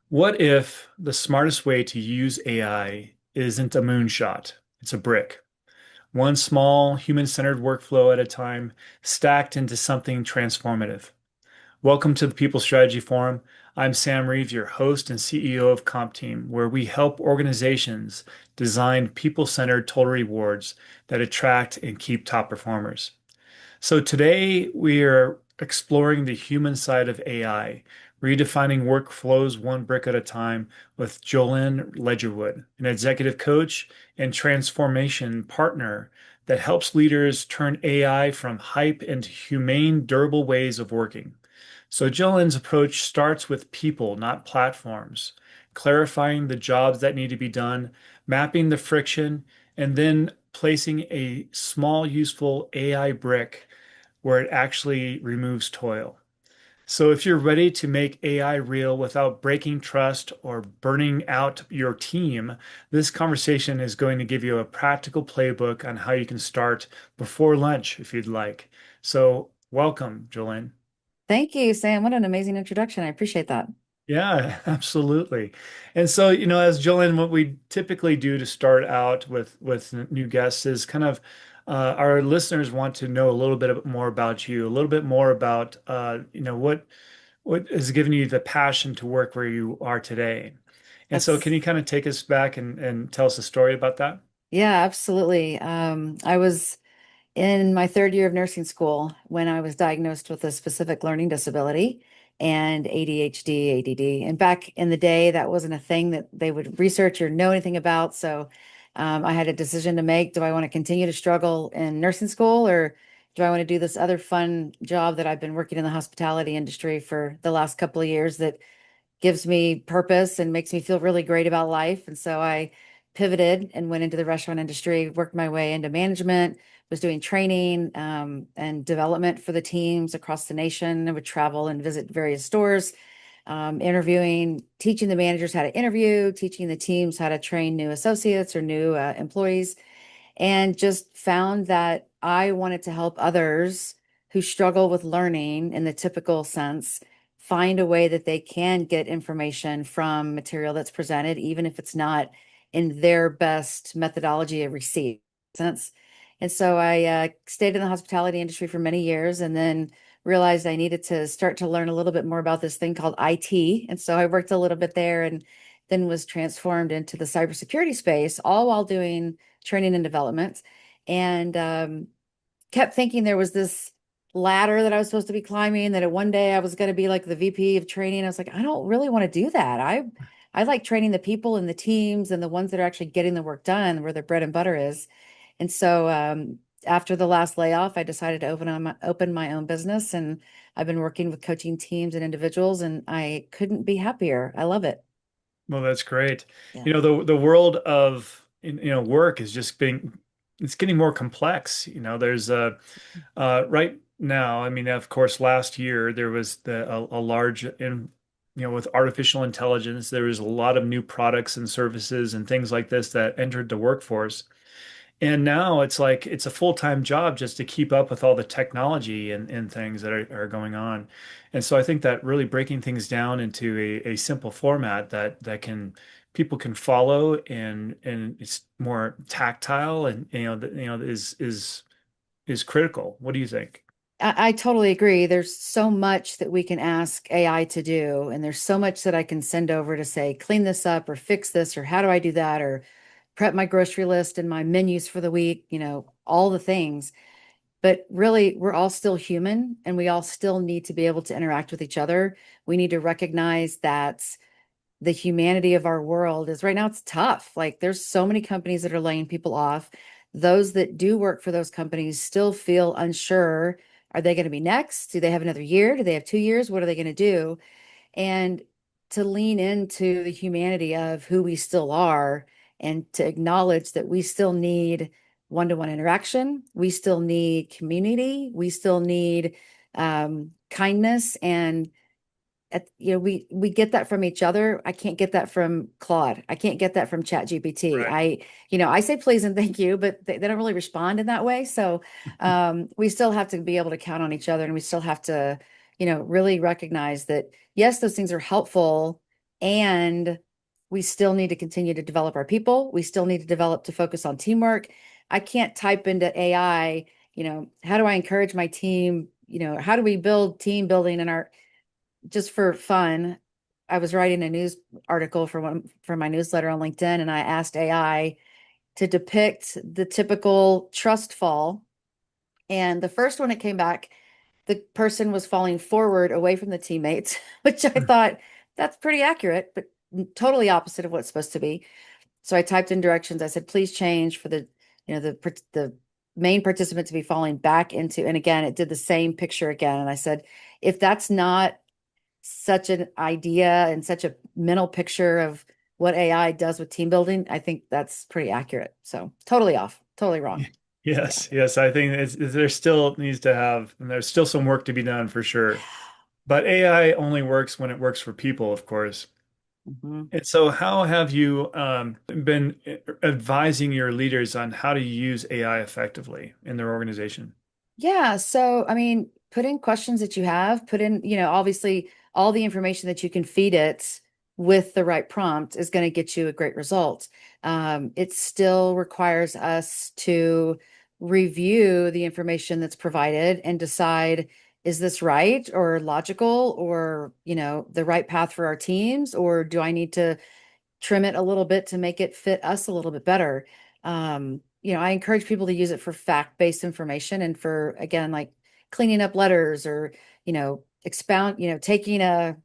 What if the smartest way to use AI isn't a moonshot? It's a brick. One small human-centered workflow at a time, stacked into something transformative. Welcome to the People Strategy Forum. I'm Sam Reeve, your host and CEO of CompTeam, where we help organizations design people-centered total rewards that attract and keep top performers. So today we are exploring the human side of AI, redefining workflows one brick at a time with Jolynn Ledgerwood, an executive coach and transformation partner that helps leaders turn AI from hype into humane, durable ways of working. So Jolynn's approach starts with people, not platforms, clarifying the jobs that need to be done, mapping the friction, and then placing a small, useful AI brick where it actually removes toil. So if you're ready to make AI real without breaking trust or burning out your team, this conversation is going to give you a practical playbook on how you can start before lunch if you'd like. So welcome, Jolene. Thank you, Sam. What an amazing introduction. I appreciate that. Yeah, absolutely. And so, as Jolene, what we typically do to start out with new guests is kind of our listeners want to know a little bit more about you, a little bit more about what has given you the passion to work where you are today. And so, can That's you kind of take us back and tell us a story about that? Yeah, absolutely. I was in my third year of nursing school when I was diagnosed with a specific learning disability and ADHD, ADD. And back in the day, that wasn't a thing that they would research or know anything about. So I had a decision to make. Do I want to continue to struggle in nursing school, or do I want to do this other fun job that I've been working in the hospitality industry for the last couple of years that gives me purpose and makes me feel really great about life. And so I pivoted and went into the restaurant industry, worked my way into management, was doing training and development for the teams across the nation. I would travel and visit various stores, interviewing, teaching the managers how to interview, teaching the teams how to train new associates or new employees, and just found that I wanted to help others who struggle with learning in the typical sense find a way that they can get information from material that's presented, even if it's not in their best methodology of receipt sense. And so I stayed in the hospitality industry for many years and then realized I needed to start to learn a little bit more about this thing called IT. And so I worked a little bit there and then was transformed into the cybersecurity space, all while doing training and development, and kept thinking there was this ladder that I was supposed to be climbing, that one day I was going to be like the VP of training. I was like, I don't really want to do that. I like training the people and the teams and the ones that are actually getting the work done where their bread and butter is. And so after the last layoff, I decided to open my own business, and I've been working with coaching teams and individuals, and I couldn't be happier. I love it. Well, that's great. Yeah. The world of work is just being it's getting more complex. There's a right now, I mean, of course, last year there was a large with artificial intelligence, there was a lot of new products and services and things like this that entered the workforce. And now it's like it's a full-time job just to keep up with all the technology and things that are going on. And so I think that really breaking things down into a simple format that can people can follow and it's more tactile and is critical. What do you think? I totally agree. There's so much that we can ask AI to do, and there's so much that I can send over to say, clean this up or fix this, or how do I do that, or prep my grocery list and my menus for the week, all the things. But really, we're all still human and we all still need to be able to interact with each other. We need to recognize that the humanity of our world is right now, it's tough. Like there's so many companies that are laying people off. Those that do work for those companies still feel unsure. Are they going to be next? Do they have another year? Do they have 2 years? What are they going to do? And to lean into the humanity of who we still are and to acknowledge that we still need one-to-one interaction. We still need community. We still need kindness, and we get that from each other. I can't get that from Claude. I can't get that from Chat GPT. Right. I say please and thank you, but they don't really respond in that way. So we still have to be able to count on each other, and we still have to really recognize that yes, those things are helpful, and we still need to continue to develop our people. We still need to develop to focus on teamwork. I can't type into AI, how do I encourage my team? How do we build team building in our, just for fun. I was writing a news article for my newsletter on LinkedIn, and I asked AI to depict the typical trust fall. And the first one that came back, the person was falling forward away from the teammates, which I thought that's pretty accurate, but totally opposite of what it's supposed to be. So I typed in directions. I said, please change for the main participant to be falling back into, and again, it did the same picture again. And I said, if that's not such an idea and such a mental picture of what AI does with team building, I think that's pretty accurate. So totally off, totally wrong. Yeah. Yes, yes, I think there still needs to have, and there's still some work to be done for sure. But AI only works when it works for people, of course. Mhm. And so, how have you been advising your leaders on how to use AI effectively in their organization? Yeah. So, I mean, put in questions that you have, put in, obviously all the information that you can feed it with the right prompt is going to get you a great result. It still requires us to review the information that's provided and decide, is this right or logical or, the right path for our teams, or do I need to trim it a little bit to make it fit us a little bit better. I encourage people to use it for fact-based information and for, again, like cleaning up letters or, expound, taking a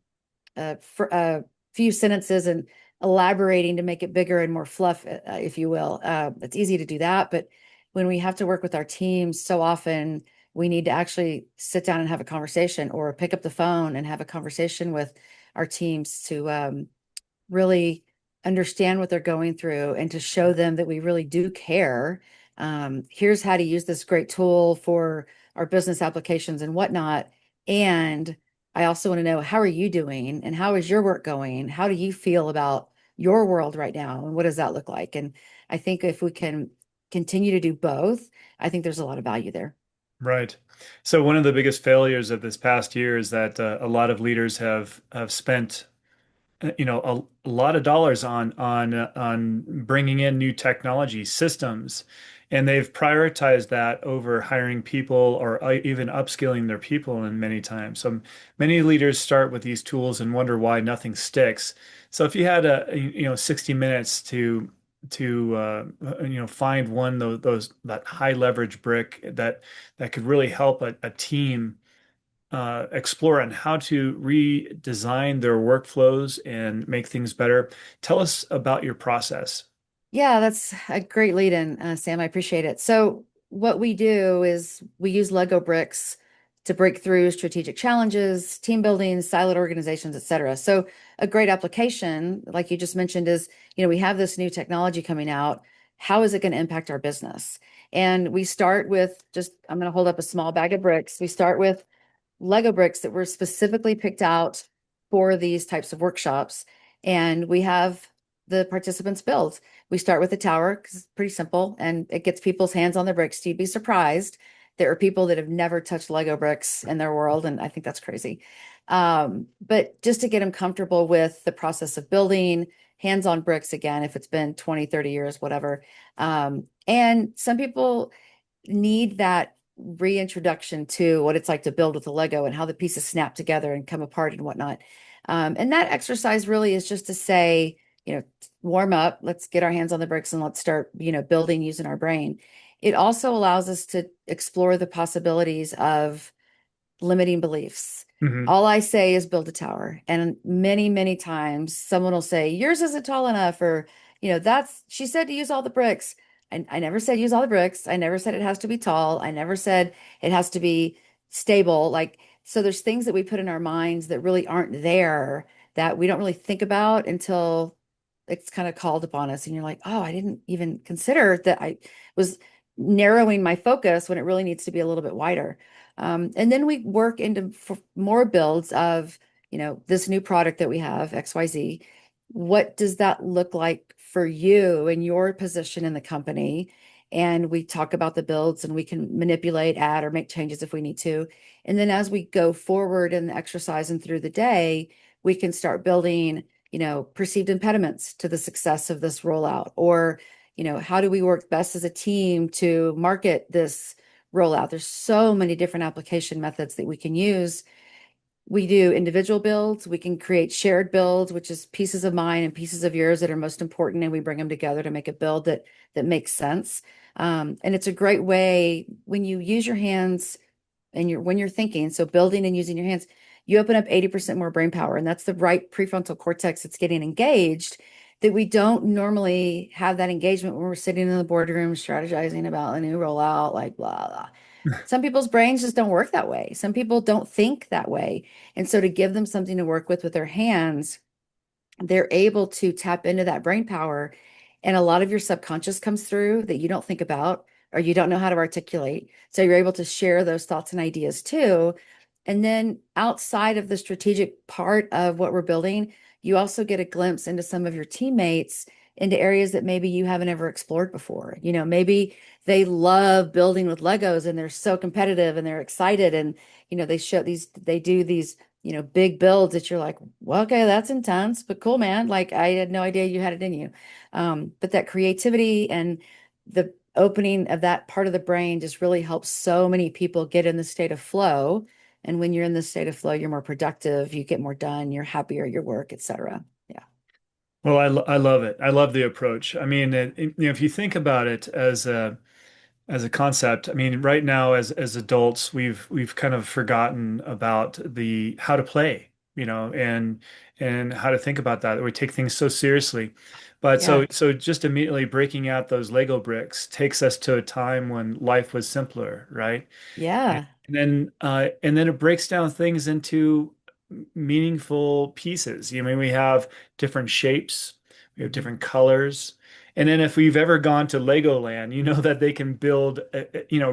few sentences and elaborating to make it bigger and more fluff, if you will. It's easy to do that, but when we have to work with our teams, so often we need to actually sit down and have a conversation or pick up the phone and have a conversation with our teams to really understand what they're going through and to show them that we really do care. Here's how to use this great tool for our business applications and whatnot. And I also want to know, how are you doing and how is your work going? How do you feel about your world right now? And what does that look like? And I think if we can continue to do both, I think there's a lot of value there. Right. So, one of the biggest failures of this past year is that a lot of leaders have spent a lot of dollars on bringing in new technology systems, and they've prioritized that over hiring people or even upskilling their people in many times. So many leaders start with these tools and wonder why nothing sticks. So if you had 60 minutes to find one of those that high leverage brick that could really help a team explore on how to redesign their workflows and make things better. Tell us about your process. Yeah, that's a great lead in, Sam. I appreciate it. So, what we do is we use Lego bricks to break through strategic challenges, team building, siloed organizations, et cetera. So, a great application, like you just mentioned, is we have this new technology coming out. How is it going to impact our business? And we start with just, I'm going to hold up a small bag of bricks. We start with Lego bricks that were specifically picked out for these types of workshops. And we have the participants build. We start with the tower because it's pretty simple and it gets people's hands on the bricks. You'd be surprised. There are people that have never touched Lego bricks in their world, and I think that's crazy. But just to get them comfortable with the process of building, hands-on bricks again, if it's been 20, 30 years, whatever. And some people need that reintroduction to what it's like to build with a Lego and how the pieces snap together and come apart and whatnot. And that exercise really is just to say, warm up, let's get our hands on the bricks and let's start, building using our brain. It also allows us to explore the possibilities of limiting beliefs. Hmm. All I say is build a tower. And many, many times someone will say, yours isn't tall enough, or, she said to use all the bricks. I never said use all the bricks. I never said it has to be tall. I never said it has to be stable. Like, so there's things that we put in our minds that really aren't there that we don't really think about until it's kind of called upon us. And you're like, oh, I didn't even consider that I was narrowing my focus when it really needs to be a little bit wider. And then we work into more builds of, this new product that we have, XYZ. What does that look like for you and your position in the company? And we talk about the builds and we can manipulate, add, or make changes if we need to. And then as we go forward in the exercise and through the day, we can start building perceived impediments to the success of this rollout, or, how do we work best as a team to market this rollout? There's so many different application methods that we can use. We do individual builds. We can create shared builds, which is pieces of mine and pieces of yours that are most important, and we bring them together to make a build that makes sense. And it's a great way when you use your hands and when you're thinking. So building and using your hands, you open up 80% more brain power, and that's the right prefrontal cortex that's getting engaged. That we don't normally have that engagement when we're sitting in the boardroom strategizing about a new rollout, like blah blah. Some people's brains just don't work that way. Some people don't think that way. And so to give them something to work with their hands, they're able to tap into that brain power. And a lot of your subconscious comes through that you don't think about or you don't know how to articulate. So you're able to share those thoughts and ideas too. And then outside of the strategic part of what we're building, you also get a glimpse into some of your teammates into areas that maybe you haven't ever explored before. Maybe they love building with Legos and they're so competitive and they're excited, and they do these big builds that you're like, well, okay, that's intense, but cool, man. Like, I had no idea you had it in you. But that creativity and the opening of that part of the brain just really helps so many people get in the state of flow. And when you're in the state of flow, you're more productive, you get more done, you're happier at your work, etc. Yeah. Well, I love it. I love the approach. I mean, if you think about it as a concept, I mean, right now as adults, we've kind of forgotten about the how to play, and how to think about that. We take things so seriously. But Yeah. so just immediately breaking out those Lego bricks takes us to a time when life was simpler, right? Yeah. And then it breaks down things into meaningful pieces. I mean, we have different shapes, we have Mhm. different colors. And then if we've ever gone to Legoland, you know that they can build,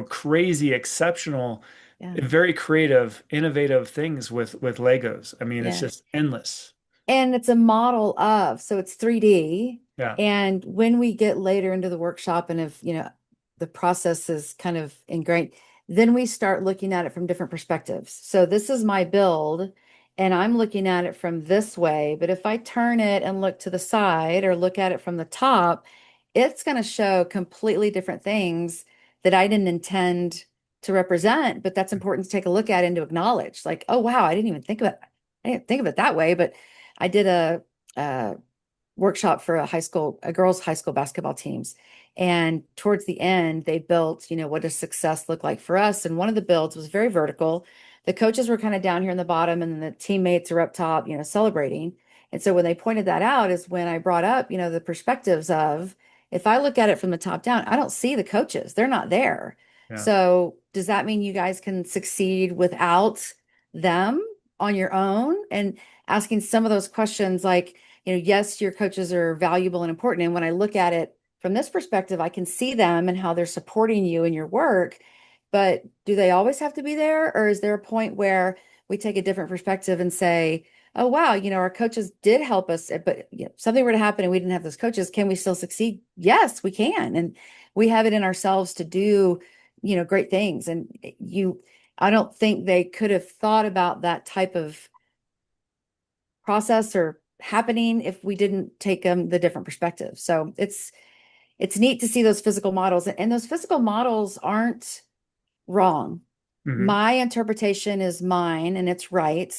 crazy, exceptional, Yeah. very creative, innovative things with Legos. I mean, it's Yeah. just endless. And it's a model of, so it's 3D. Yeah, And when we get later into the workshop and if, the process is kind of ingrained, then we start looking at it from different perspectives. So this is my build, and I'm looking at it from this way. But if I turn it and look to the side or look at it from the top, it's going to show completely different things that I didn't intend to represent. But that's important to take a look at and to acknowledge, like, oh, wow, I didn't think of it that way. But I did a workshop for a girls' high school basketball teams. And towards the end, they built, what does success look like for us? And one of the builds was very vertical. The coaches were kind of down here in the bottom, and the teammates are up top, celebrating. And so when they pointed that out is when I brought up, the perspectives of, if I look at it from the top down, I don't see the coaches. They're not there. yeah. So does that mean you guys can succeed without them on your own? And asking some of those questions like, yes, your coaches are valuable and important. And when I look at it from this perspective, I can see them and how they're supporting you in your work. But do they always have to be there? Or is there a point where we take a different perspective and say, oh, wow, our coaches did help us, but something were to happen and we didn't have those coaches, can we still succeed? Yes, we can. And we have it in ourselves to do, great things. And I don't think they could have thought about that type of process or happening if we didn't take the different perspectives. So it's neat to see those physical models, and those physical models aren't wrong. Hmm. My interpretation is mine and it's right.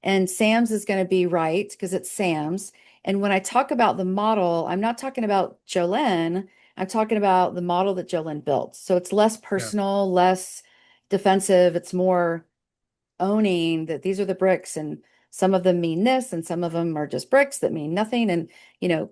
And Sam's is going to be right because it's Sam's. And when I talk about the model, I'm not talking about Jolynn. I'm talking about the model that Jolynn built. So it's less Yeah. personal, less defensive. It's more owning that these are the bricks, and some of them mean this and some of them are just bricks that mean nothing. And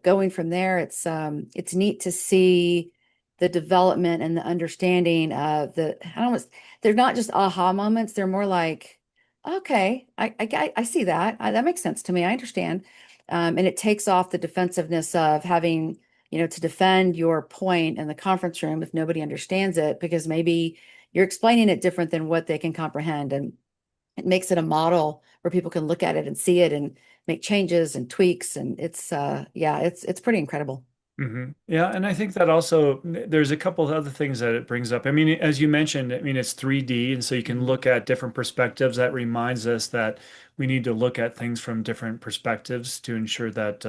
going from there, it's neat to see the development and the understanding of I don't know, they're not just aha moments, they're more like, okay, I see that. That makes sense to me. I understand. And it takes off the defensiveness of having to defend your point in the conference room if nobody understands it, because maybe you're explaining it different than what they can comprehend. And it makes it a model where people can look at it and see it and make changes and tweaks. And it's yeah, it's pretty incredible. Yeah, and I think that also there's a couple of other things that it brings up. I mean, as you mentioned, I mean it's 3D, and so you can Mhm. look at different perspectives. That reminds us that we need to look at things from different perspectives to ensure that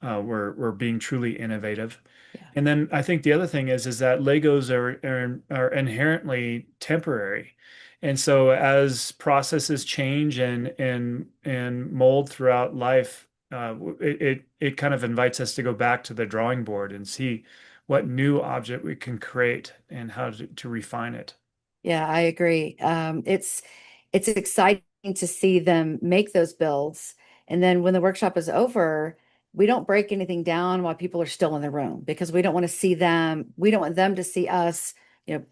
we're being truly innovative. Yeah. And then I think the other thing is that Legos are inherently temporary. And so as processes change and mold throughout life, it kind of invites us to go back to the drawing board and see what new object we can create and how to refine it. Yeah, I agree. It's exciting to see them make those builds. And then when the workshop is over, we don't break anything down while people are still in the room because we don't want to see them, we don't want them to see us,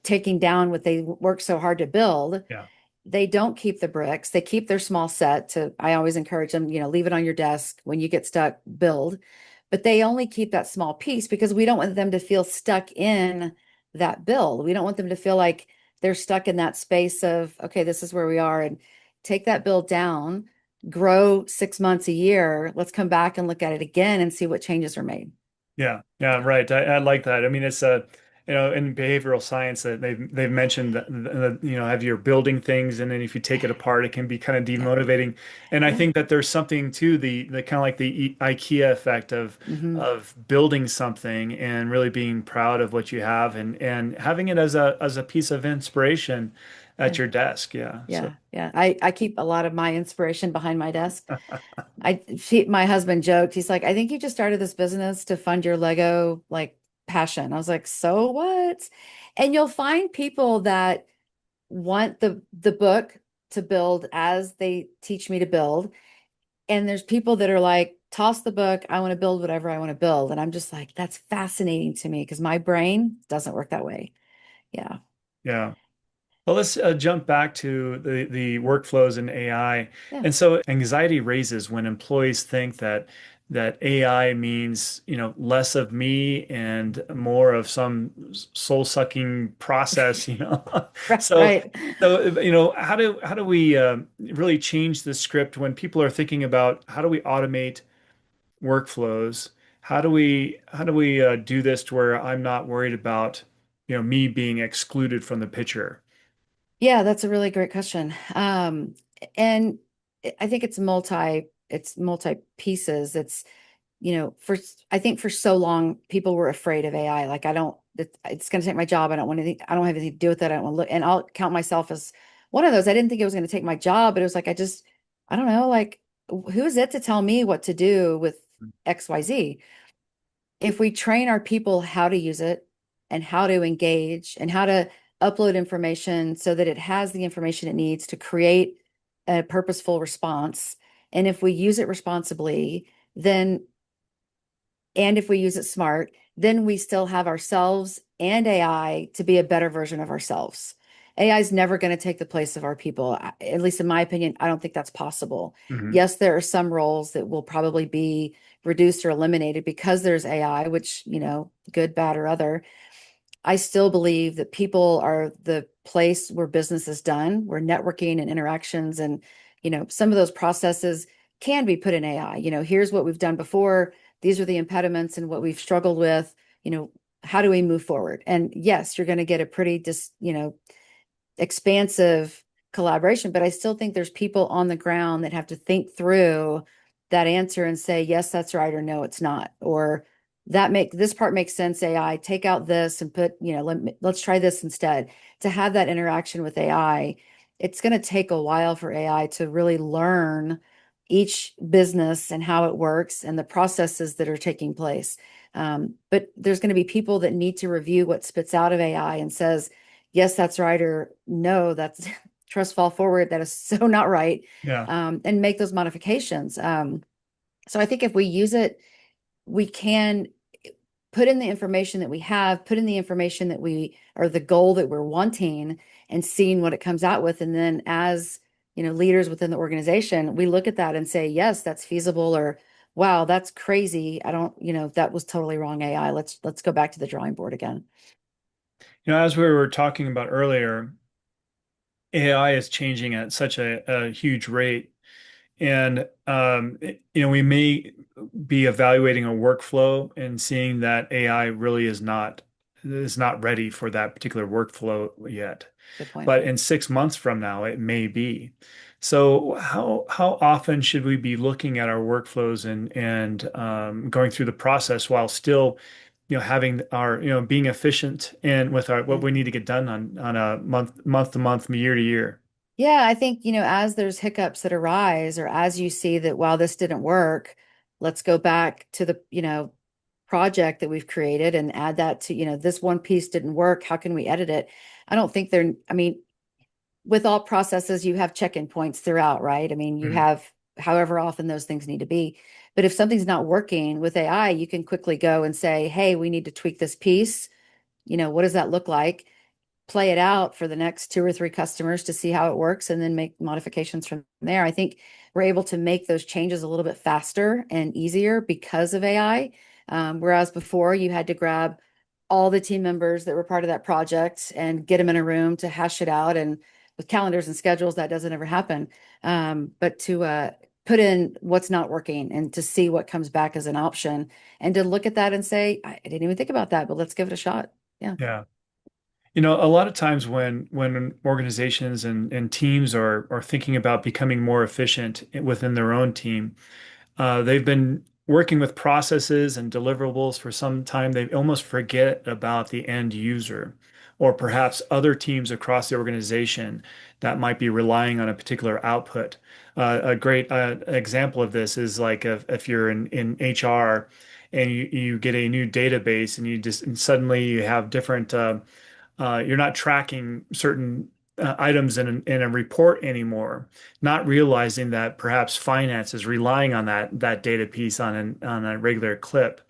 taking down what they worked so hard to build. Yeah. They don't keep the bricks. They keep their small set to, I always encourage them, leave it on your desk. When you get stuck, build. But they only keep that small piece because we don't want them to feel stuck in that build. We don't want them to feel like they're stuck in that space of, okay, this is where we are, and take that build down, grow 6 months, a year. Let's come back and look at it again and see what changes are made. Yeah, yeah, right. I like that. I mean, it's in behavioral science that they've mentioned that have your building things, and then if you take it apart, it can be kind of Yeah. demotivating. And I Yeah. think that there's something to the kind of like the IKEA effect Hmm. of building something and really being proud of what you have and having it as a piece of inspiration at Yeah. your desk. Yeah. So Yeah. Yeah. I keep a lot of my inspiration behind my desk. My husband joked, he's like, I think you just started this business to fund your Lego like passion. I was like, so what? And you'll find people that want the book to build as they teach me to build. And there's people that are like, toss the book, I want to build whatever I want to build. And I'm just like, that's fascinating to me because my brain doesn't work that way. Yeah. yeah. Well, let's jump back to the workflows in AI. Yeah. And so anxiety raises when employees think that AI means, less of me and more of some soul-sucking process. Right. So, Right. how do we really change the script when people are thinking about how do we automate workflows? How do we do this to where I'm not worried about, me being excluded from the picture? Yeah, that's a really great question. And I think it's multi pieces. I think for so long people were afraid of AI. Like it's going to take my job. I don't have anything to do with that. I don't want to look, and I'll count myself as one of those. I didn't think it was going to take my job, but it was like, I don't know, like who is it to tell me what to do with XYZ? If we train our people how to use it and how to engage and how to upload information so that it has the information it needs to create a purposeful response, and if we use it responsibly, then and if we use it smart, then we still have ourselves and AI to be a better version of ourselves. AI is never going to take the place of our people. At least in my opinion, I don't think that's possible. Mhm. Yes, there are some roles that will probably be reduced or eliminated because there's AI, which, good, bad, or other. I still believe that people are the place where business is done, where networking and interactions and, some of those processes can be put in AI. Here's what we've done before. These are the impediments and what we've struggled with. How do we move forward? And yes, you're going to get a pretty expansive collaboration, but I still think there's people on the ground that have to think through that answer and say, yes, that's right, or no, it's not. Or this part makes sense, AI, take out this and put, let's try this instead. To have that interaction with AI, it's going to take a while for AI to really learn each business and how it works and the processes that are taking place. But there's going to be people that need to review what spits out of AI and says, yes, that's right, or no, that's trust fall forward. That is so not right. Yeah. And make those modifications. So I think if we use it, we can put in the information that we have, put in the information that or the goal that we're wanting and seeing what it comes out with. And then as, leaders within the organization, we look at that and say, yes, that's feasible, or wow, that's crazy. I don't, that was totally wrong AI. Let's go back to the drawing board again. As we were talking about earlier, AI is changing at such a huge rate. And we may be evaluating a workflow and seeing that AI really is not ready for that particular workflow yet. Good point. But in 6 months from now, it may be. So how often should we be looking at our workflows and going through the process while still, having our, being efficient and with our Yeah. what we need to get done on a month to month, year to year. Yeah, I think, as there's hiccups that arise, or as you see that, wow, this didn't work, let's go back to the, project that we've created and add that to, this one piece didn't work. How can we edit it? I don't think I mean, with all processes, you have check-in points throughout, right? I mean, you Mhm. have however often those things need to be. But if something's not working with AI, you can quickly go and say, hey, we need to tweak this piece. What does that look like? Play it out for the next two or three customers to see how it works and then make modifications from there. I think we're able to make those changes a little bit faster and easier because of AI. Whereas before you had to grab all the team members that were part of that project and get them in a room to hash it out. And with calendars and schedules, that doesn't ever happen. But to put in what's not working and to see what comes back as an option and to look at that and say, I didn't even think about that, but let's give it a shot. Yeah. Yeah. A lot of times when organizations and teams are thinking about becoming more efficient within their own team, they've been working with processes and deliverables for some time. They almost forget about the end user, or perhaps other teams across the organization that might be relying on a particular output. A great example of this is like if you're in HR and you get a new database and and suddenly you have different you're not tracking certain items in a report anymore, not realizing that perhaps finance is relying on that data piece on a regular clip.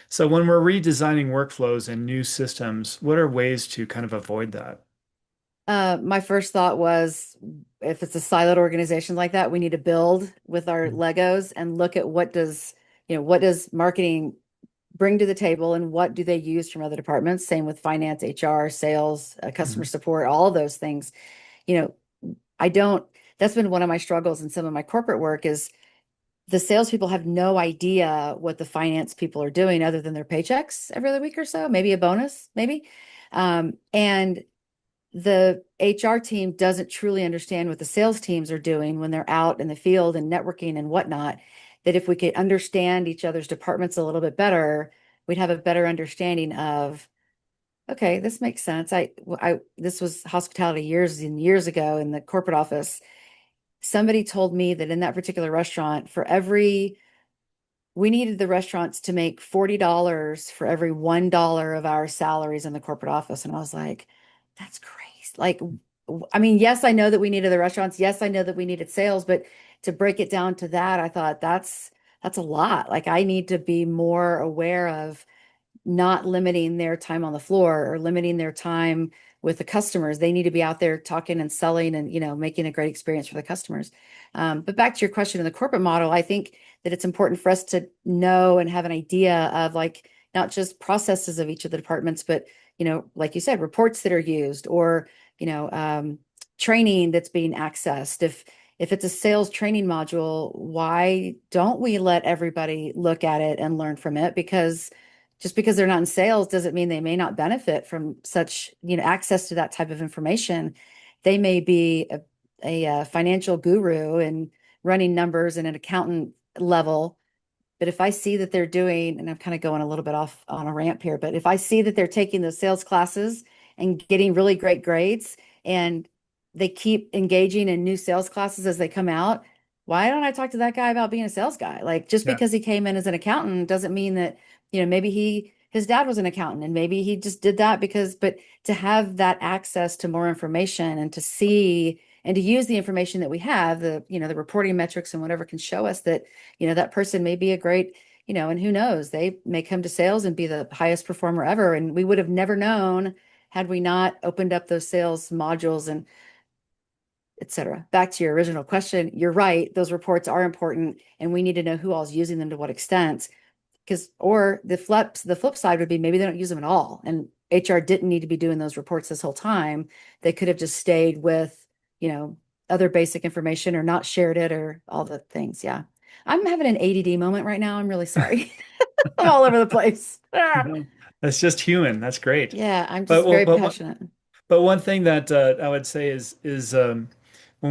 So when we're redesigning workflows and new systems, what are ways to kind of avoid that? My first thought was if it's a siloed organization like that, we need to build with our Mhm. Legos and look at what does marketing bring to the table and what do they use from other departments? Same with finance, HR, sales, customer Mhm. support, all of those things. You know, I don't, that's been one of my struggles in some of my corporate work is the salespeople have no idea what the finance people are doing other than their paychecks every other week or so, maybe a bonus, maybe. And the HR team doesn't truly understand what the sales teams are doing when they're out in the field and networking and whatnot. That if we could understand each other's departments a little bit better, we'd have a better understanding of, okay, this makes sense. This was hospitality years and years ago in the corporate office. Somebody told me that in that particular restaurant, we needed the restaurants to make $40 for every $1 of our salaries in the corporate office. And I was like, that's crazy. Like, I mean, yes, I know that we needed the restaurants. Yes, I know that we needed sales, but to break it down to that, I thought that's a lot. Like I need to be more aware of not limiting their time on the floor or limiting their time with the customers. They need to be out there talking and selling and, making a great experience for the customers. But back to your question in the corporate model, I think that it's important for us to know and have an idea of like not just processes of each of the departments, but, like you said, reports that are used or, you know, um, training that's being accessed. If it's a sales training module, why don't we let everybody look at it and learn from it? Because just because they're not in sales doesn't mean they may not benefit from such, access to that type of information. They may be a financial guru and running numbers and an accountant level. But if I see that they're doing, and I'm kind of going a little bit off on a ramp here, but if I see that they're taking those sales classes and getting really great grades and they keep engaging in new sales classes as they come out, why don't I talk to that guy about being a sales guy? Like just Yeah. because he came in as an accountant doesn't mean that, maybe his dad was an accountant and maybe he just did that but to have that access to more information and to see and to use the information that we have, the reporting metrics and whatever can show us that that person may be a great, and who knows, they may come to sales and be the highest performer ever. And we would have never known had we not opened up those sales modules and et cetera. Back to your original question, you're right. Those reports are important and we need to know who all's using them to what extent. Because, or the flip side would be maybe they don't use them at all. And HR didn't need to be doing those reports this whole time. They could have just stayed with, you know, other basic information or not shared it or all the things. Yeah. I'm having an ADD moment right now. I'm really sorry. I'm all over the place. Ah. No, that's just human. That's great. Yeah, I'm But just well, very but passionate. but one thing that I would say is when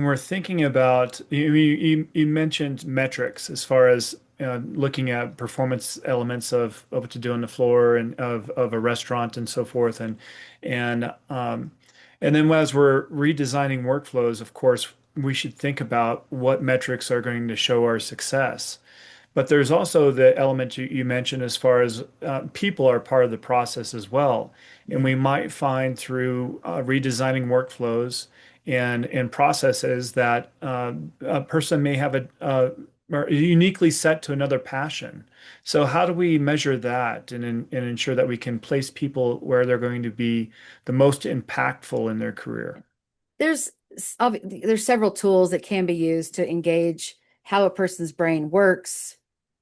we're thinking about you mentioned metrics as far as looking at performance elements of what to do on the floor and of a restaurant and so forth and and then as we're redesigning workflows, of course, we should think about what metrics are going to show our success. But there's also the element you mentioned as far as people are part of the process as well. And Yeah. we might find through redesigning workflows and processes that a person may have are uniquely set to another passion. So how do we measure that and ensure that we can place people where they're going to be the most impactful in their career? There's there's several tools that can be used to engage how a person's brain works,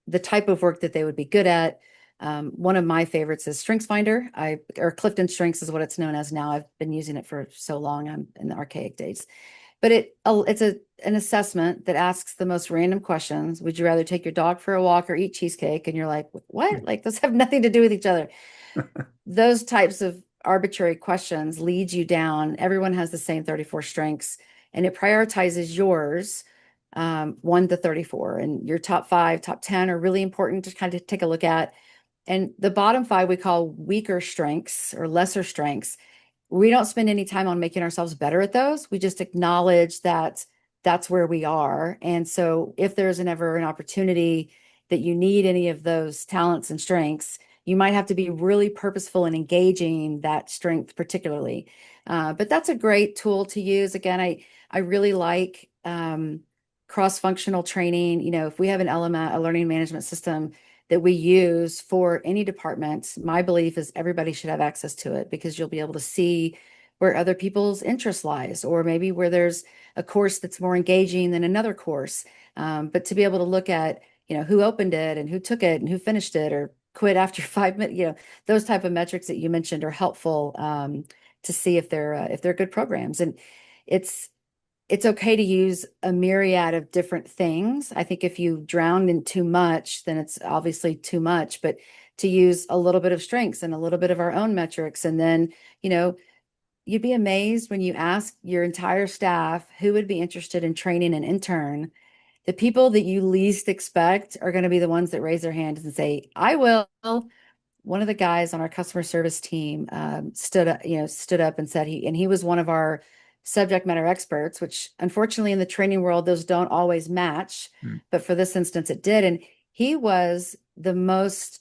the type of work that they would be good at. One of my favorites is StrengthsFinder. Or Clifton Strengths is what it's known as now. I've been using it for so long. I'm in the archaic days. But it's an assessment that asks the most random questions. Would you rather take your dog for a walk or eat cheesecake? And you're like, what? Like those have nothing to do with each other. Those types of arbitrary questions lead you down. Everyone has the same 34 strengths, and it prioritizes yours 1 to 34. And your top five, top 10 are really important to kind of take a look at. And the bottom five we call weaker strengths or lesser strengths. We don't spend any time on making ourselves better at those. We just acknowledge that that's where we are. And so if there's ever an opportunity that you need any of those talents and strengths, you might have to be really purposeful in engaging that strength particularly. But that's a great tool to use. Again, I really like cross-functional training. You know, if we have an element, a learning management system that we use for any department, my belief is everybody should have access to it because you'll be able to see where other people's interest lies, or maybe where there's a course that's more engaging than another course. But to be able to look at, who opened it and who took it and who finished it or quit after 5 minutes, those type of metrics that you mentioned are helpful to see if they're good programs. And it's it's okay to use a myriad of different things. I think if you drown in too much, then it's obviously too much, but to use a little bit of strengths and a little bit of our own metrics. And then, you'd be amazed when you ask your entire staff who would be interested in training an intern. The people that you least expect are going to be the ones that raise their hands and say, I will. One of the guys on our customer service team stood up and said he was one of our subject matter experts, which unfortunately in the training world, those don't always match. Hmm. But for this instance, it did. And he was the most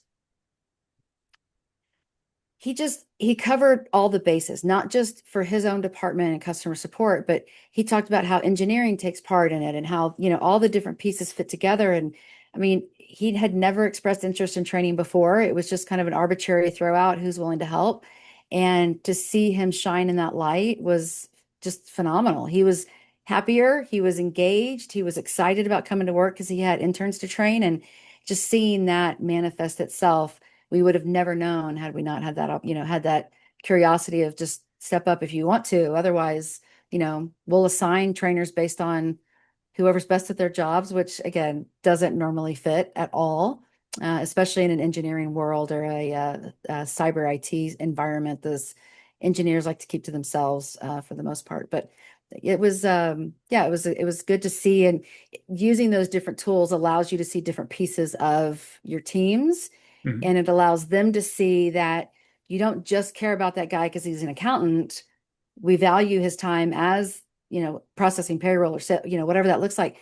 he covered all the bases, not just for his own department and customer support, but he talked about how engineering takes part in it and how, all the different pieces fit together. And I mean, he had never expressed interest in training before. It was just kind of an arbitrary throw out who's willing to help. And to see him shine in that light was just phenomenal. He was happier, he was engaged, he was excited about coming to work because he had interns to train, and just seeing that manifest itself, we would have never known had we not had that, had that curiosity of just step up if you want to. Otherwise, we'll assign trainers based on whoever's best at their jobs, which again doesn't normally fit at all, especially in an engineering world or a cyber IT environment. Those engineers like to keep to themselves for the most part. But it was, yeah, it was good to see, and using those different tools allows you to see different pieces of your teams, Mhm. and it allows them to see that you don't just care about that guy because he's an accountant. We value his time as, processing payroll or, whatever that looks like.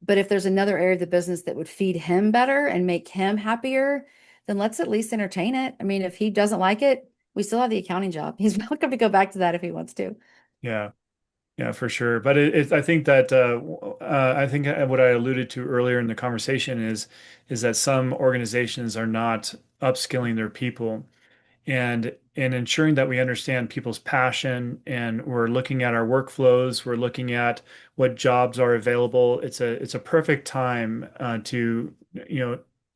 But if there's another area of the business that would feed him better and make him happier, then let's at least entertain it. I mean, if he doesn't like it, we still have the accounting job. He's welcome to go back to that if he wants to. Yeah. Yeah, for sure. But I think that I think what I alluded to earlier in the conversation is that some organizations are not upskilling their people and ensuring that we understand people's passion and we're looking at our workflows, we're looking at what jobs are available. It's a perfect time to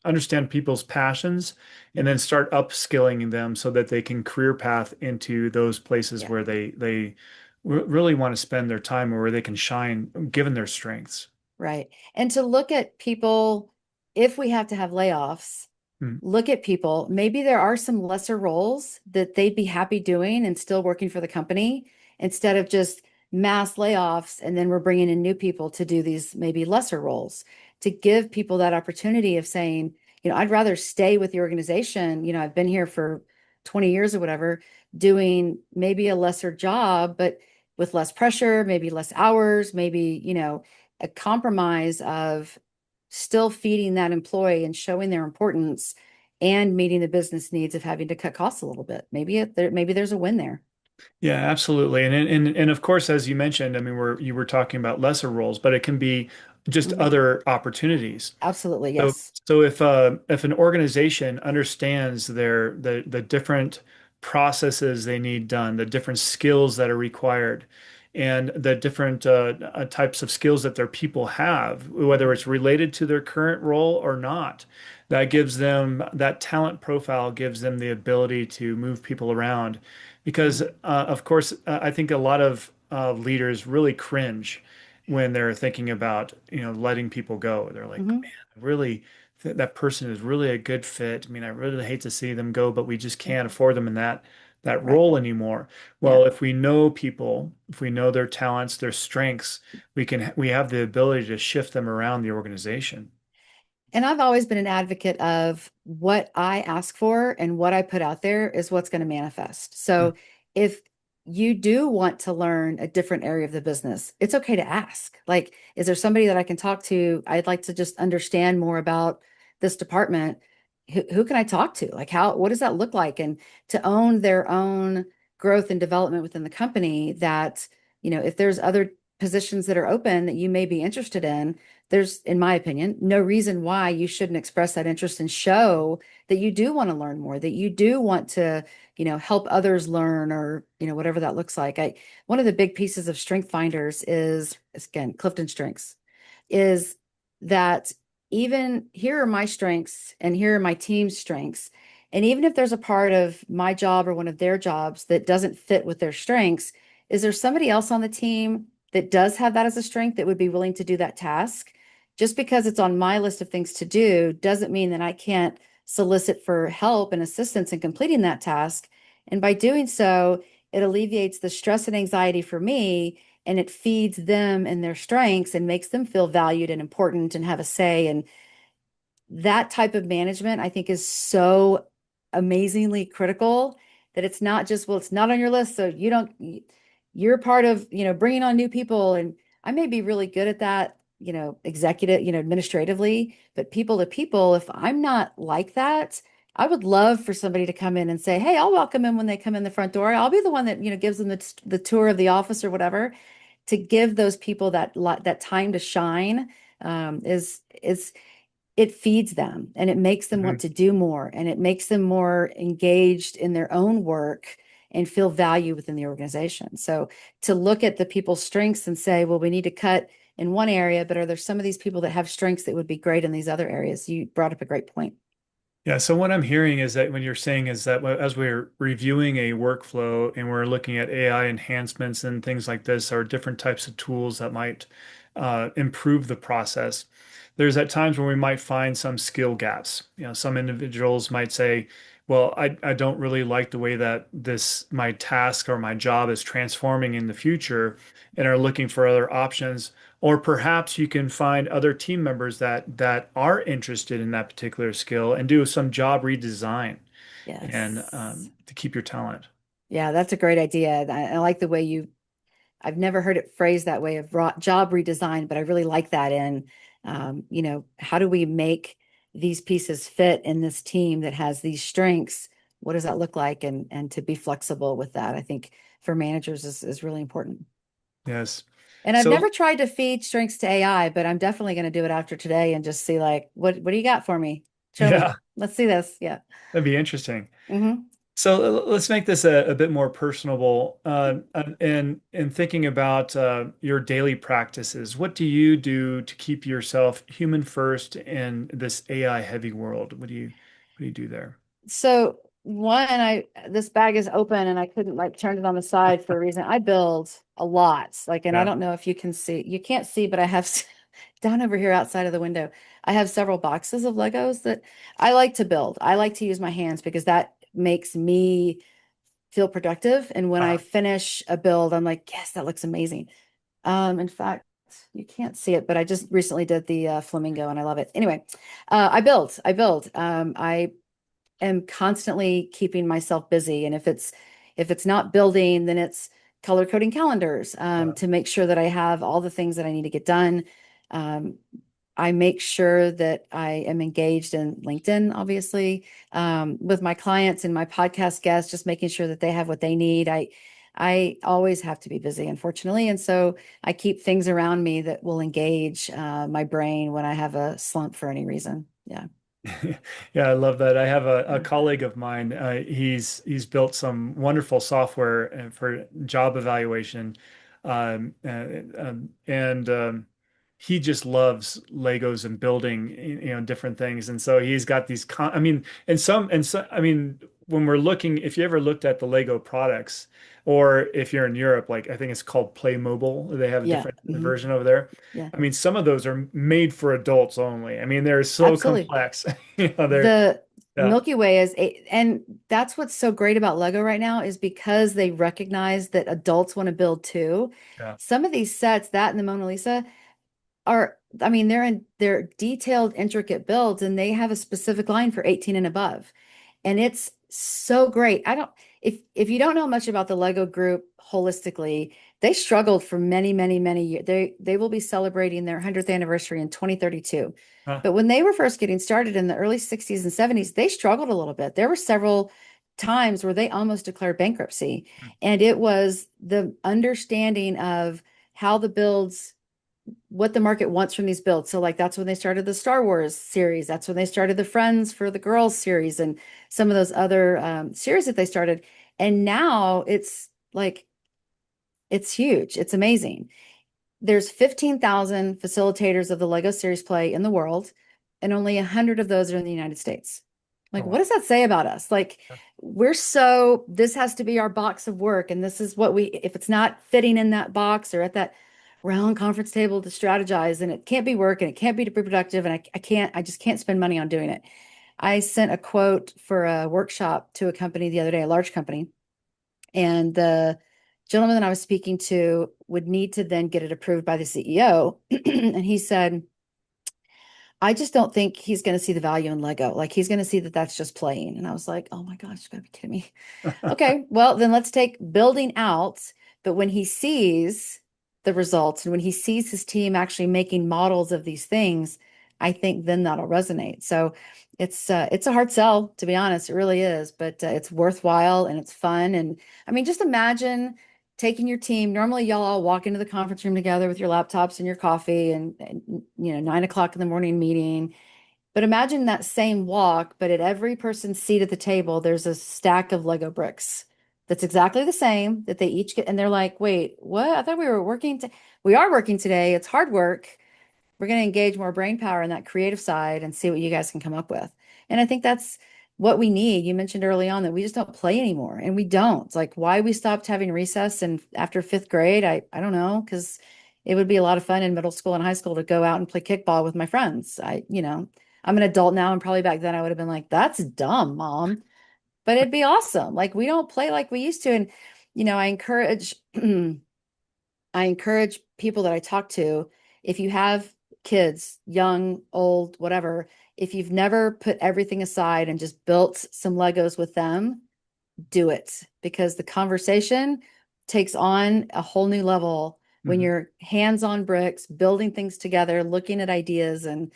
understand people's passions and then start upskilling them so that they can career path into those places Yeah. where they really want to spend their time where they can shine given their strengths. Right. And to look at people, if we have to have layoffs, Mm, look at people. Maybe there are some lesser roles that they'd be happy doing and still working for the company instead of just mass layoffs. And then we're bringing in new people to do these maybe lesser roles to give people that opportunity of saying, I'd rather stay with the organization. I've been here for 20 years or whatever, doing maybe a lesser job, but with less pressure, maybe less hours, maybe, a compromise of still feeding that employee and showing their importance and meeting the business needs of having to cut costs a little bit. Maybe there's a win there. yeah, absolutely. And of course, as you mentioned, I mean, you were talking about lesser roles, but it can be just Mhm. other opportunities. Absolutely, So, yes. so if an organization understands the different processes they need done, the different skills that are required, and the different types of skills that their people have, whether it's related to their current role or not, that gives them that talent profile gives them the ability to move people around. Because of course, I think a lot of leaders really cringe when they're thinking about, letting people go. They're like, Hmm. really that person is really a good fit. I mean, I really hate to see them go, but we just Yeah, can't afford them in that right. role anymore. Yeah. Well, if we know people, if we know their talents, their strengths, we have the ability to shift them around the organization. And I've always been an advocate of what I ask for and what I put out there is what's going to manifest. Mm, So if you do want to learn a different area of the business, it's okay to ask. Like, is there somebody that I can talk to? I'd like to just understand more about this department. Who can I talk to? Like, what does that look like? And to own their own growth and development within the company that, if there's other positions that are open that you may be interested in, there's, in my opinion, no reason why you shouldn't express that interest and show that you do want to learn more, that you do want to, help others learn or, whatever that looks like. One of the big pieces of Strength Finders is again, Clifton Strengths, is that even here are my strengths and here are my team's strengths. And even if there's a part of my job or one of their jobs that doesn't fit with their strengths, is there somebody else on the team that does have that as a strength that would be willing to do that task? Just because it's on my list of things to do doesn't mean that I can't solicit for help and assistance in completing that task. And by doing so, it alleviates the stress and anxiety for me, and it feeds them and their strengths and makes them feel valued and important and have a say. And that type of management, I think, is so amazingly critical that it's not just, well, it's not on your list. So you're part of, bringing on new people. And I may be really good at that, executive, administratively, but people to people, if I'm not like that, I would love for somebody to come in and say, hey, I'll welcome them when they come in the front door. I'll be the one that, gives them the tour of the office or whatever, to give those people that time to shine, is it feeds them and it makes them want mhm. to do more and it makes them more engaged in their own work and feel value within the organization. So to look at the people's strengths and say, well, we need to cut in one area, but are there some of these people that have strengths that would be great in these other areas? You brought up a great point. Yeah, so what I'm hearing is that when you're saying is that as we're reviewing a workflow and we're looking at AI enhancements and things like this, or different types of tools that might improve the process, there's at times when we might find some skill gaps. Some individuals might say, well, I don't really like the way that my task or my job is transforming in the future and are looking for other options. Or perhaps you can find other team members that are interested in that particular skill and do some job redesign and Yes. to keep your talent. Yeah, that's a great idea. I like the way I've never heard it phrased that way of job redesign, but I really like that. And, how do we make these pieces fit in this team that has these strengths? What does that look like? And to be flexible with that, I think for managers is really important. Yes. And I've So never tried to feed strengths to AI, but I'm definitely going to do it after today and just see like, what do you got for me? Show me. yeah, Let's see this. Yeah. that'd be interesting. Hmm. So let's make this a bit more personable. In thinking about your daily practices, what do you do to keep yourself human first in this AI heavy world? What do you do there? So one, I this bag is open and I couldn't like turn it on the side for a reason. I build a lot. Like, and I Yeah. don't know if you can see, you can't see, but I have down over here outside of the window, I have several boxes of Legos that I like to build. I like to use my hands because that makes me feel productive. And when I Uh, finish a build, I'm like, yes, that looks amazing. In fact, you can't see it, but I just recently did the flamingo and I love it. Anyway, I build. I am constantly keeping myself busy. And if it's not building, then it's color coding calendars uh, to make sure that I have all the things that I need to get done. Um, I make sure that I am engaged in LinkedIn, obviously, with my clients and my podcast guests, just making sure that they have what they need. I always have to be busy, unfortunately, and so I keep things around me that will engage my brain when I have a slump for any reason. Yeah. Yeah, I love that. I have a colleague of mine. He's built some wonderful software for job evaluation, and he just loves Legos and building, different things. And so he's got these. I mean, I mean, when we're looking, if you ever looked at the Lego products, or if you're in Europe, like I think it's called Playmobil, they have a Yeah. different version over there. Yeah. I mean, some of those are made for adults only. I mean, they're so Absolutely. complex. They're The yeah, Milky Way and that's what's so great about Lego right now is because they recognize that adults want to build too. yeah. Some of these sets, that and the Mona Lisa, are, I mean, they're detailed, intricate builds, and they have a specific line for 18 and above. And it's so great. I don't if you don't know much about the Lego group holistically, they struggled for many, many, many years. They will be celebrating their 100th anniversary in 2032. Huh. But when they were first getting started in the early 60s and 70s, they struggled a little bit. There were several times where they almost declared bankruptcy. And it was the understanding of how the builds what the market wants from these builds. So like that's when they started the Star Wars series. That's when they started the Friends for the Girls series and some of those other series that they started. And now it's like it's huge. It's amazing. There's 15,000 facilitators of the Lego series play in the world, and only 100 of those are in the United States. Oh, Like, what wow. does that say about us? Like, this has to be our box of work. And this is what if it's not fitting in that box or at that round conference table to strategize, and it can't be work and it can't be productive. And I just can't spend money on doing it. I sent a quote for a workshop to a company the other day, a large company, and the gentleman that I was speaking to would need to then get it approved by the CEO. And he said, I just don't think he's going to see the value in Lego. Like he's going to see that that's just playing. And I was like, oh my gosh, you gotta be kidding me. Okay, well, then let's take building out. But when he sees the results and when he sees his team actually making models of these things, I think then that'll resonate. So it's a hard sell, to be honest. It really is, but it's worthwhile and it's fun. And I mean, just imagine taking your team. Normally, y'all all walk into the conference room together with your laptops and your coffee and 9 o'clock in the morning meeting. But imagine that same walk, but at every person's seat at the table, there's a stack of Lego bricks that's exactly the same that they each get. And they're like, wait, what? I thought we were working. We are working today. It's hard work. We're going to engage more brain power in that creative side and see what you guys can come up with. And I think that's what we need. You mentioned early on that we just don't play anymore, and we don't. It's like why we stopped having recess and after fifth grade, I don't know, because it would be a lot of fun in middle school and high school to go out and play kickball with my friends. I'm an adult now, and probably back then I would have been like, that's dumb, mom. But it'd be awesome. Like we don't play like we used to. And I encourage I encourage people that I talk to, if you have kids, young, old, whatever, if you've never put everything aside and just built some Legos with them, do it because the conversation takes on a whole new level when Mhm. you're hands-on bricks, building things together, looking at ideas. And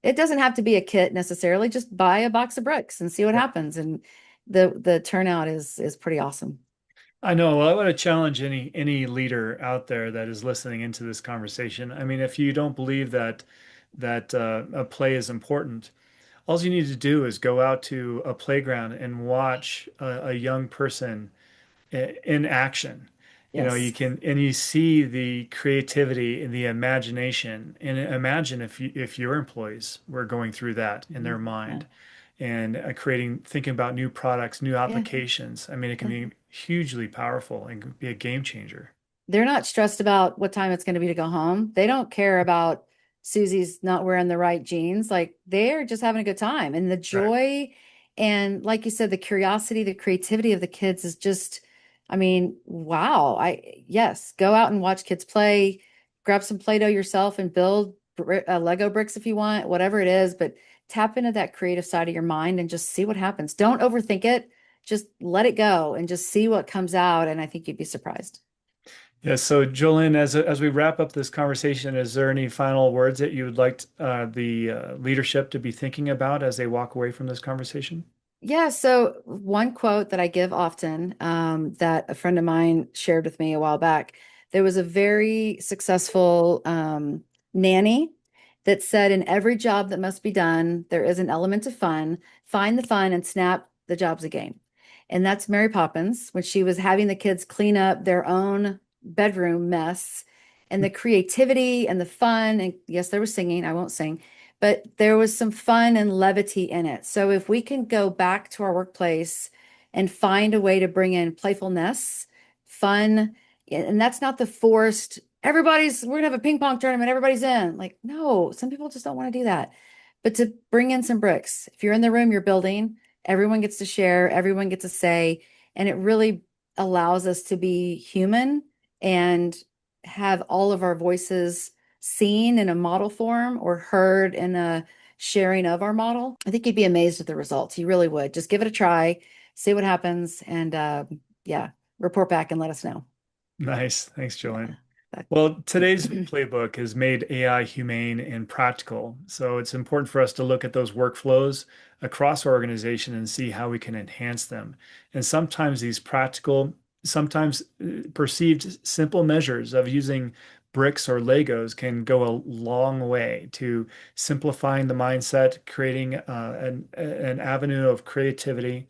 it doesn't have to be a kit necessarily. Just buy a box of bricks and see what Yeah. happens. And the turnout is pretty awesome. I know. Well, I want to challenge any leader out there that is listening into this conversation. I mean, if you don't believe that a play is important, all you need to do is go out to a playground and watch a young person in action. You Yes. can and you see the creativity and the imagination. And imagine if your employees were going through that in their Mhm. Yeah. mind. and thinking about new products, new Yeah. applications. I mean, it can be hugely powerful and can be a game changer. They're not stressed about what time it's going to be to go home. They don't care about Susie's not wearing the right jeans. Like they're just having a good time. And the Right. joy and like you said, the curiosity, the creativity of the kids is just, I mean, wow. Yes, go out and watch kids play, grab some Play-Doh yourself and build Lego bricks if you want, whatever it is, but tap into that creative side of your mind and just see what happens. Don't overthink it. Just let it go and just see what comes out. And I think you'd be surprised. Yeah, so Jolynn, as we wrap up this conversation, is there any final words that you would like the leadership to be thinking about as they walk away from this conversation? Yeah, so one quote that I give often, that a friend of mine shared with me a while back, there was a very successful nanny that said, in every job that must be done, there is an element of fun. Find the fun and snap the job's a game. And that's Mary Poppins when she was having the kids clean up their own bedroom mess and the creativity and the fun. And yes, there was singing. I won't sing, but there was some fun and levity in it. So if we can go back to our workplace and find a way to bring in playfulness, fun, and that's not the forced, we're gonna have a ping pong tournament, everybody's in. Like, no, some people just don't want to do that. But to bring in some bricks, if you're in the room, you're building, everyone gets to share, everyone gets a say, and it really allows us to be human and have all of our voices seen in a model form or heard in a sharing of our model. I think you'd be amazed at the results. You really would. Just give it a try, see what happens, and yeah, report back and let us know. Nice. Thanks, Yeah. Jolynn. Well, today's That- playbook has made AI humane and practical. So it's important for us to look at those workflows across our organization and see how we can enhance them. And sometimes these practical, sometimes perceived simple measures of using bricks or Legos can go a long way to simplifying the mindset, creating an avenue of creativity,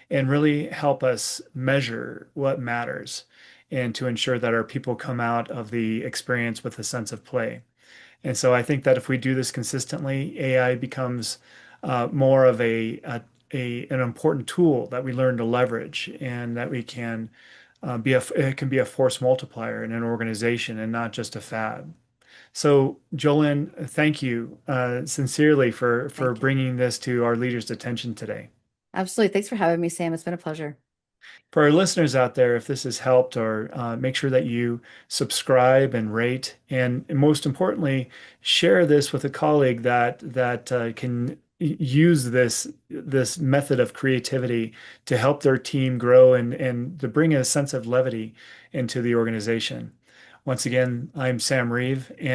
and really help us measure what matters and to ensure that our people come out of the experience with a sense of play. And so I think that if we do this consistently, AI becomes more of an important tool that we learn to leverage and that we can it can be a force multiplier in an organization and not just a fad. So, Jolynn, thank you sincerely for Thank you. bringing this to our leaders' attention today. Absolutely. Thanks for having me, Sam. It's been a pleasure. For our listeners out there, if this has helped, or make sure that you subscribe and rate, and most importantly, share this with a colleague that can use this method of creativity to help their team grow and to bring a sense of levity into the organization. Once again, I'm Sam Reeve, and